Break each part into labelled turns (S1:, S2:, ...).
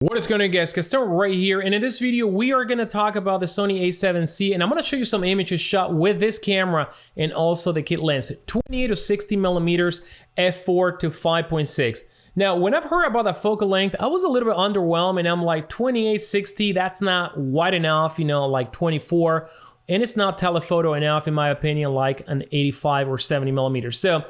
S1: What is going on, guys? Gaston right here, and in this video we are going to talk about the Sony A7C, and I'm going to show you some images shot with this camera and also the kit lens, 28 to 60 millimeters, f4 to 5.6. Now, when I've heard about the focal length, I was a little bit underwhelmed, and I'm like 28, 60, that's not wide enough, you know, like 24, and it's not telephoto enough in my opinion, like an 85 or 70 millimeters. So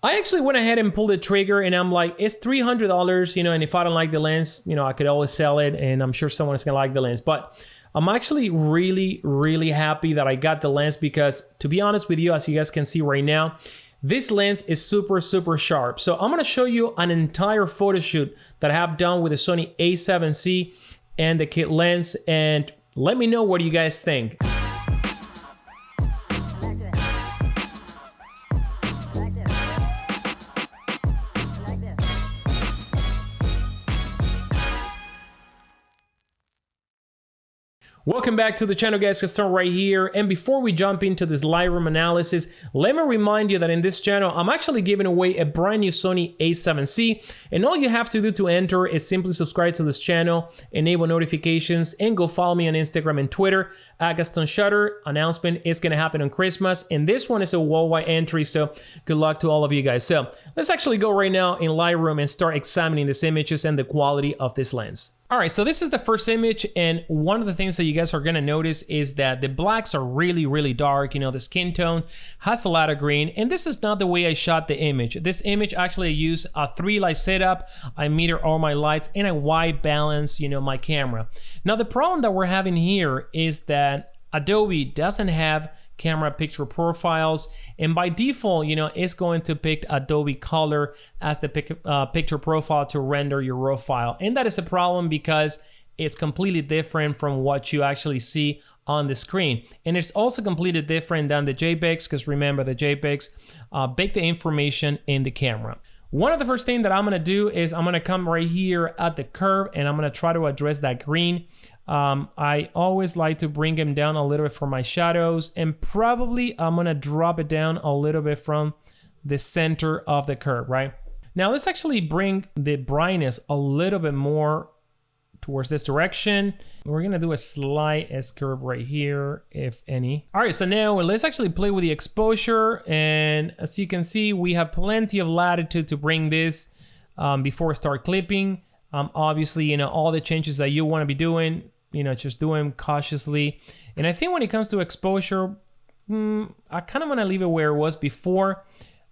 S1: I actually went ahead and pulled the trigger, and I'm like, it's $300, you know, and if I don't like the lens, you know, I could always sell it, and I'm sure someone is gonna like the lens. But I'm actually really happy that I got the lens, because to be honest with you, as you guys can see right now, this lens is super sharp. So I'm gonna show you an entire photo shoot that I have done with the Sony A7C and the kit lens, and let me know what you guys think. Welcome back to the channel, guys. Gaston right here, and before we jump into this Lightroom analysis, let me remind you that in this channel I'm actually giving away a brand new Sony A7C, and all you have to do to enter is simply subscribe to this channel, enable notifications, and go follow me on Instagram and Twitter at Gaston Shutter. Announcement is going to happen on Christmas, and this one is a worldwide entry, so good luck to all of you guys. So let's actually go right now in Lightroom and start examining these images and the quality of this lens. All right, so this is the first image, and one of the things that you guys are gonna notice is that the blacks are really dark. You know, the skin tone has a lot of green, and this is not the way I shot the image. This image actually I use a 3-light setup. I meter all my lights, and I white balance, you know, my camera. Now the problem that we're having here is that Adobe doesn't have camera picture profiles, and by default, you know, it's going to pick Adobe Color as the picture profile to render your raw file, and that is a problem because it's completely different from what you actually see on the screen, and it's also completely different than the JPEGs, because remember, the JPEGs bake the information in the camera. One of the first things that I'm gonna do is I'm gonna come right here at the curve, and I'm gonna try to address that green. I always like to bring them down a little bit for my shadows, and probably I'm gonna drop it down a little bit from the center of the curve, right? Now let's actually bring the brightness a little bit more towards this direction. We're gonna do a slight S-curve right here, if any. All right, so now let's actually play with the exposure, and as you can see, we have plenty of latitude to bring this before I start clipping. Obviously, you know, all the changes that you wanna be doing, you know, just do them cautiously. And I think when it comes to exposure, I kind of want to leave it where it was before.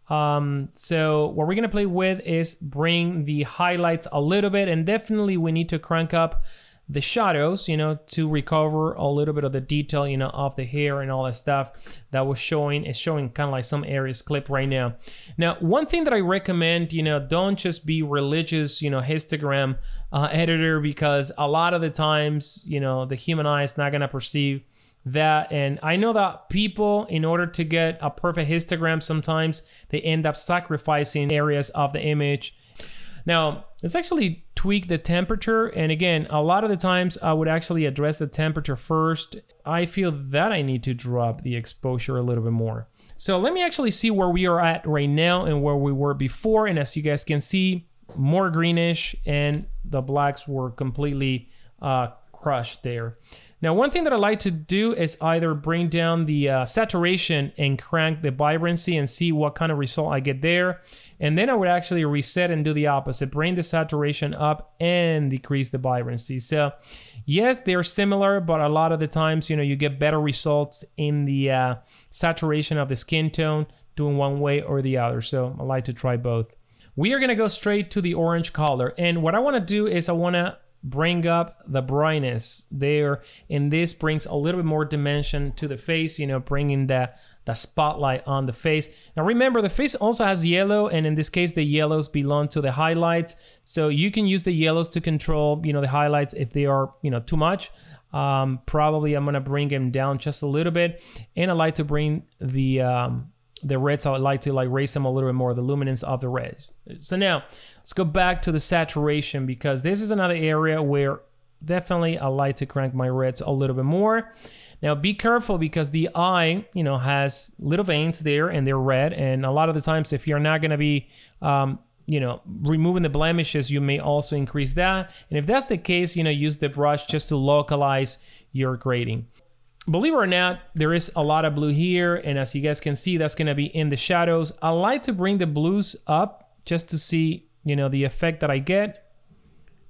S1: So what we're gonna play with is bring the highlights a little bit, and definitely we need to crank up the shadows, you know, to recover a little bit of the detail, you know, of the hair and all that stuff that was showing. It's showing kind of like some areas clipped right now. Now, one thing that I recommend, you know, don't just be religious, you know, histogram editor, because a lot of the times, you know, the human eye is not gonna perceive that. And I know that people, in order to get a perfect histogram, sometimes they end up sacrificing areas of the image. Now, let's actually tweak the temperature. And again, a lot of the times I would actually address the temperature first. I feel that I need to drop the exposure a little bit more. So let me actually see where we are at right now and where we were before. And as you guys can see, more greenish, and the blacks were completely crushed there. Now, one thing that I like to do is either bring down the saturation and crank the vibrancy and see what kind of result I get there. And then I would actually reset and do the opposite, bring the saturation up and decrease the vibrancy. So yes, they're similar, but a lot of the times, you know, you get better results in the saturation of the skin tone doing one way or the other. So I like to try both. We are gonna go straight to the orange color. And what I wanna do is I wanna bring up the brightness there, and this brings a little bit more dimension to the face, you know, bringing the spotlight on the face. Now remember, the face also has yellow, and in this case the yellows belong to the highlights, so you can use the yellows to control, you know, the highlights if they are, you know, too much. Probably I'm gonna bring them down just a little bit, and I like to bring the reds, I would like to raise them a little bit more, the luminance of the reds. So now let's go back to the saturation, because this is another area where definitely I like to crank my reds a little bit more. Now be careful, because the eye, you know, has little veins there and they're red, and a lot of the times if you're not going to be removing the blemishes, you may also increase that. And if that's the case, use the brush just to localize your grading. Believe it or not, there is a lot of blue here, and as you guys can see, that's going to be in the shadows. I like to bring the blues up just to see, the effect that I get.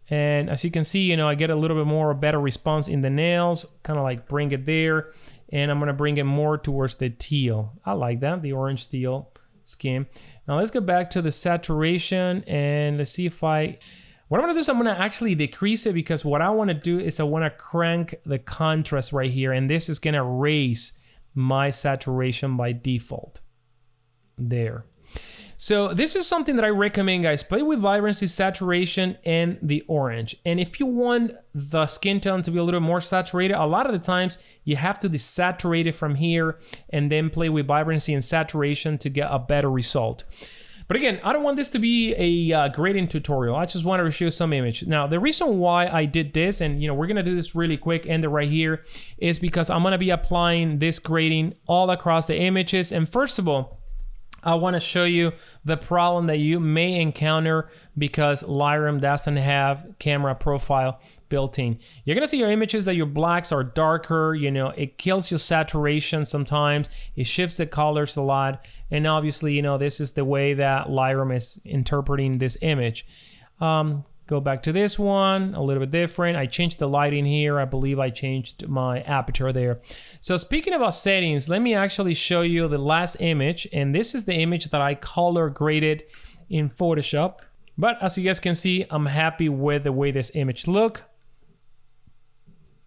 S1: And as you can see, I get a little bit more better response in the nails, kind of like bring it there, and I'm going to bring it more towards the teal. I like that, the orange teal skin. Now let's go back to the saturation, and let's see if what I'm gonna do is I'm gonna actually decrease it, because what I wanna do is I wanna crank the contrast right here, and this is gonna raise my saturation by default. There. So this is something that I recommend, guys. Play with vibrancy, saturation, and the orange. And if you want the skin tone to be a little more saturated, a lot of the times you have to desaturate it from here and then play with vibrancy and saturation to get a better result. But again, I don't want this to be a grading tutorial. I just wanted to show some image. Now, the reason why I did this, and we're gonna do this really quick, end it right here, is because I'm gonna be applying this grading all across the images. And first of all, I want to show you the problem that you may encounter because Lightroom doesn't have camera profile built in. You're going to see your images that your blacks are darker, it kills your saturation sometimes, it shifts the colors a lot, and obviously, this is the way that Lightroom is interpreting this image. Go back to this one, a little bit different. I changed the lighting here. I believe I changed my aperture there. So speaking about settings, let me actually show you the last image. And this is the image that I color graded in Photoshop. But as you guys can see, I'm happy with the way this image look.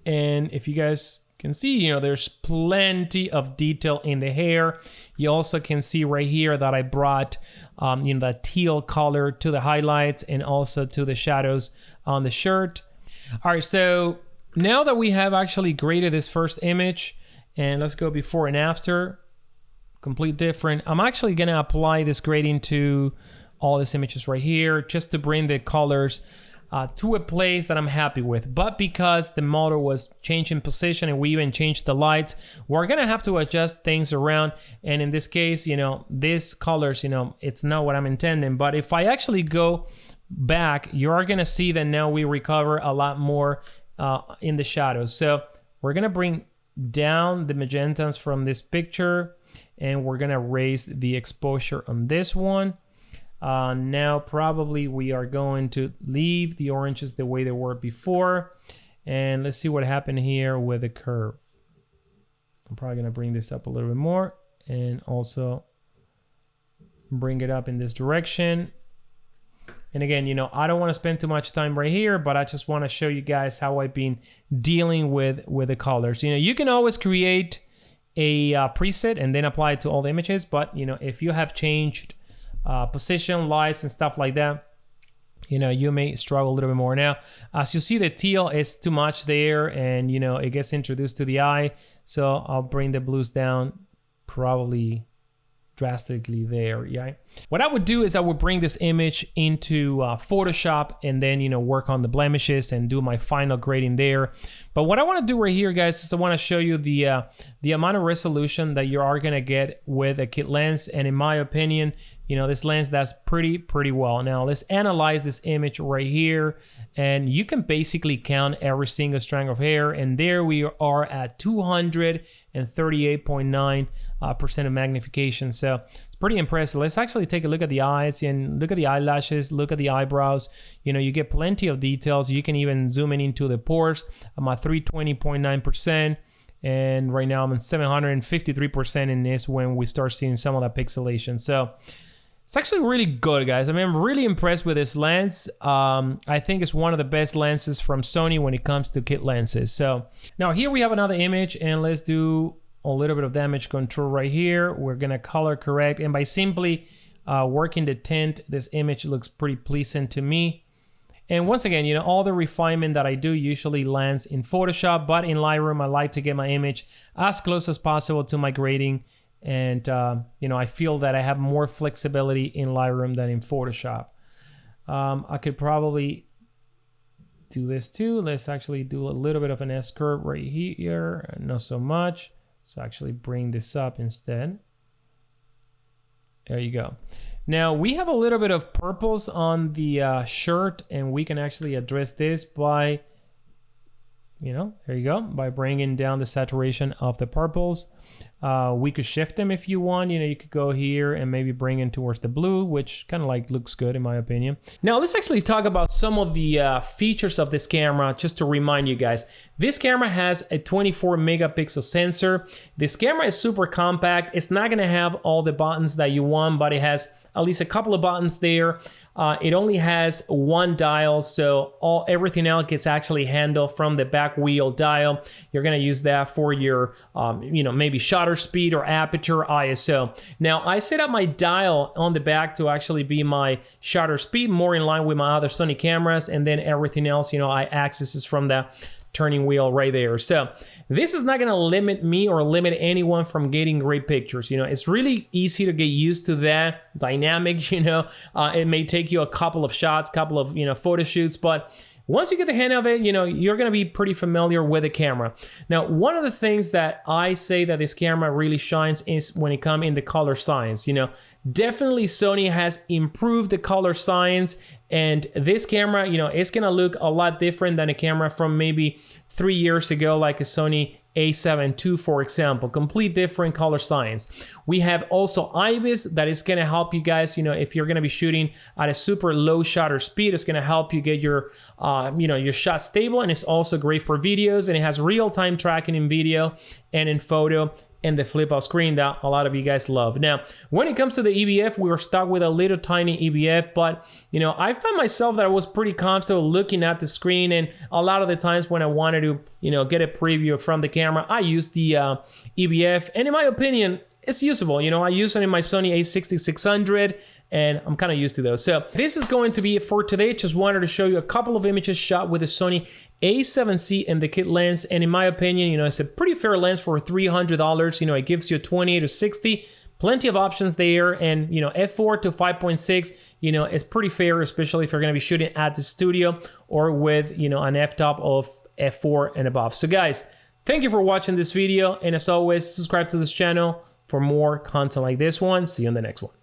S1: And if you guys can see, there's plenty of detail in the hair. You also can see right here that I brought the teal color to the highlights and also to the shadows on the shirt. All right, so now that we have actually graded this first image, and let's go before and after, complete different. I'm actually gonna apply this grading to all these images right here just to bring the colors to a place that I'm happy with. But because the model was changing position and we even changed the lights, we're gonna have to adjust things around. And in this case, these colors, it's not what I'm intending. But if I actually go back, you are gonna see that now we recover a lot more in the shadows. So we're gonna bring down the magentas from this picture, and we're gonna raise the exposure on this one. Now probably we are going to leave the oranges the way they were before, and let's see what happened here with the curve. I'm probably gonna bring this up a little bit more and also bring it up in this direction. And again, I don't want to spend too much time right here, but I just want to show you guys how I've been dealing with the colors. You can always create a preset and then apply it to all the images, but if you have changed position, lights, and stuff like that, you may struggle a little bit more. Now, as you see, the teal is too much there, and it gets introduced to the eye, so I'll bring the blues down probably drastically there. Yeah, what I would do is I would bring this image into Photoshop and then work on the blemishes and do my final grading there. But what I want to do right here, guys, is I want to show you the amount of resolution that you are gonna get with a kit lens, and in my opinion, this lens does pretty well. Now let's analyze this image right here, and you can basically count every single strand of hair, and there we are at 238.9% of magnification. So it's pretty impressive. Let's actually take a look at the eyes and look at the eyelashes, look at the eyebrows. You get plenty of details. You can even zoom in into the pores. I'm at 320.9%. And right now I'm at 753% in this when we start seeing some of that pixelation. So it's actually really good, guys. I mean, I'm really impressed with this lens. I think it's one of the best lenses from Sony when it comes to kit lenses. So now here we have another image, and let's do a little bit of damage control right here. We're gonna color correct, and by simply working the tint, this image looks pretty pleasant to me. And once again, all the refinement that I do usually lands in Photoshop, but in Lightroom, I like to get my image as close as possible to my grading. And, I feel that I have more flexibility in Lightroom than in Photoshop. I could probably do this too. Let's actually do a little bit of an S-curve right here. Not so much. So actually bring this up instead. There you go. Now we have a little bit of purples on the shirt, and we can actually address this by, there you go, by bringing down the saturation of the purples. We could shift them if you want. You could go here and maybe bring in towards the blue, which kind of like looks good in my opinion. Now let's actually talk about some of the features of this camera, just to remind you guys. This camera has a 24 megapixel sensor. This camera is super compact. It's not gonna have all the buttons that you want, but it has at least a couple of buttons there. It only has one dial, so everything else gets actually handled from the back wheel dial. You're gonna use that for your, maybe shutter speed or aperture, ISO. Now, I set up my dial on the back to actually be my shutter speed, more in line with my other Sony cameras, and then everything else, I access is from the turning wheel right there. So this is not gonna limit me or limit anyone from getting great pictures. It's really easy to get used to that dynamic. It may take you a couple of shots, couple of photo shoots, but once you get the hang of it, you're gonna be pretty familiar with the camera. Now, one of the things that I say that this camera really shines is when it comes in the color science. Definitely Sony has improved the color science, and this camera, it's gonna look a lot different than a camera from maybe 3 years ago, like a Sony A7 II, for example. Complete different color science. We have also IBIS that is going to help you guys, if you're going to be shooting at a super low shutter speed, it's going to help you get your your shot stable, and it's also great for videos, and it has real-time tracking in video and in photo, and the flip out screen that a lot of you guys love. Now, when it comes to the EBF, we were stuck with a little tiny EBF, but I found myself that I was pretty comfortable looking at the screen, and a lot of the times when I wanted to, get a preview from the camera, I used the EBF, and in my opinion, it's usable. I use it in my Sony A6600, and I'm kind of used to those. So this is going to be it for today. Just wanted to show you a couple of images shot with the Sony A7C and the kit lens, and in my opinion, it's a pretty fair lens for $300. It gives you a 28 to 60, plenty of options there, and f4 to 5.6, it's pretty fair, especially if you're going to be shooting at the studio or with an f-stop of f4 and above. So guys, thank you for watching this video, and as always, subscribe to this channel for more content like this one. See you in the next one.